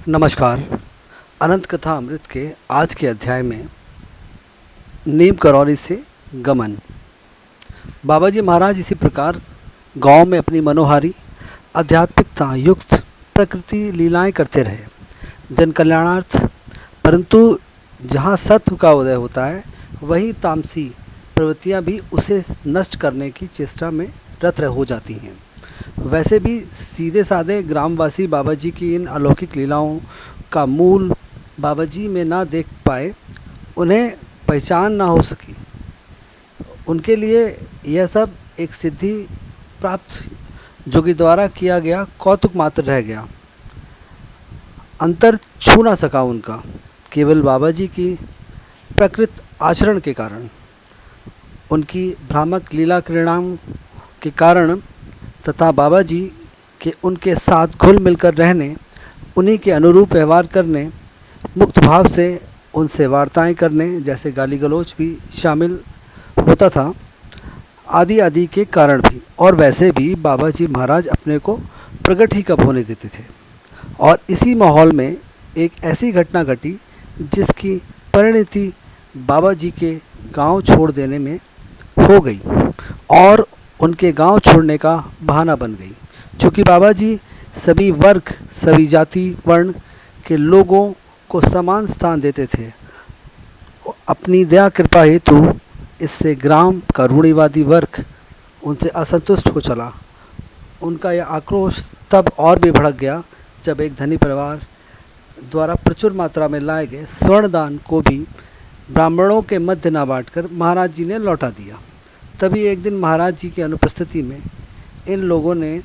नमस्कार। अनंत कथा अमृत के आज के अध्याय में नीम करौरी से गमन। बाबा जी महाराज इसी प्रकार गांव में अपनी मनोहारी आध्यात्मिकता युक्त प्रकृति लीलाएं करते रहे जन कल्याणार्थ। परंतु जहां सत्व का उदय होता है वहीं तामसी प्रवृत्तियां भी उसे नष्ट करने की चेष्टा में रत हो जाती हैं। वैसे भी सीधे साधे ग्रामवासी बाबा जी की इन अलौकिक लीलाओं का मूल बाबा जी में ना देख पाए, उन्हें पहचान ना हो सकी। उनके लिए यह सब एक सिद्धि प्राप्त जोगी द्वारा किया गया कौतुक मात्र रह गया। अंतर छू ना सका उनका, केवल बाबा जी की प्रकृत आचरण के कारण, उनकी भ्रामक लीला क्रीड़ाओं के कारण तथा बाबा जी के उनके साथ घुल मिलकर रहने, उन्हीं के अनुरूप व्यवहार करने, मुक्त भाव से उनसे वार्ताएं करने, जैसे गाली गलौज भी शामिल होता था, आदि आदि के कारण भी। और वैसे भी बाबा जी महाराज अपने को प्रकट ही कब होने देते थे। और इसी माहौल में एक ऐसी घटना घटी जिसकी परिणति बाबा जी के गांव छोड़ देने में हो गई और उनके गांव छोड़ने का बहाना बन गई। चूँकि बाबा जी सभी वर्ग, सभी जाति वर्ण के लोगों को समान स्थान देते थे, अपनी दया कृपा हेतु इससे ग्राम का रूढ़िवादी वर्ग उनसे असंतुष्ट हो चला। उनका यह आक्रोश तब और भी भड़क गया जब एक धनी परिवार द्वारा प्रचुर मात्रा में लाए गए स्वर्णदान को भी ब्राह्मणों के मध्य न बांटकर महाराज जी ने लौटा दिया। तभी एक दिन महाराज जी की अनुपस्थिति में इन लोगों ने एक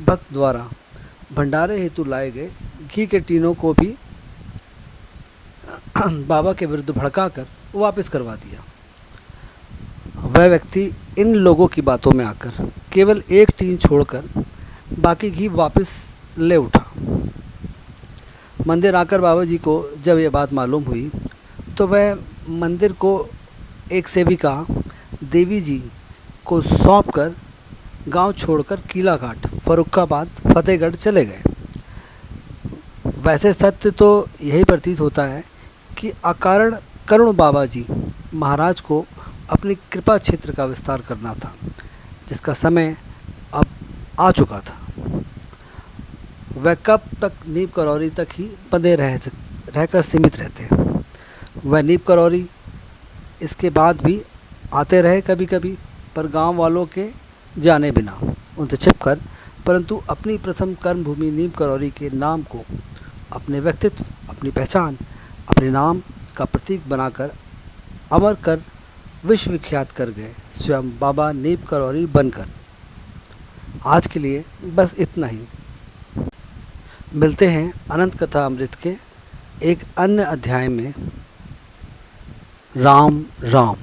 भक्त द्वारा भंडारे हेतु लाए गए घी के टीनों को भी बाबा के विरुद्ध भड़काकर वापस करवा दिया। वह व्यक्ति इन लोगों की बातों में आकर केवल एक टीन छोड़कर बाकी घी वापस ले उठा। मंदिर आकर बाबा जी को जब यह बात मालूम हुई तो वह मंदिर को एक सेविका देवी जी को सौंपकर गांव छोड़कर कीलाघाट, फर्रुखाबाद, फतेहगढ़ चले गए। वैसे सत्य तो यही प्रतीत होता है कि अकारण करुण बाबा जी महाराज को अपनी कृपा क्षेत्र का विस्तार करना था, जिसका समय अब आ चुका था। वह कब तक नीम करौरी तक ही बंधे रहकर सीमित रहते। वह नीम करौरी इसके बाद भी आते रहे कभी कभी, पर गांव वालों के जाने बिना, उनसे छिपकर, परंतु अपनी प्रथम कर्मभूमि नीम करौरी के नाम को अपने व्यक्तित्व, अपनी पहचान, अपने नाम का प्रतीक बनाकर अमर कर विश्व विख्यात कर गए स्वयं बाबा नीम करौरी बनकर। आज के लिए बस इतना ही। मिलते हैं अनंत कथा अमृत के एक अन्य अध्याय में। राम राम।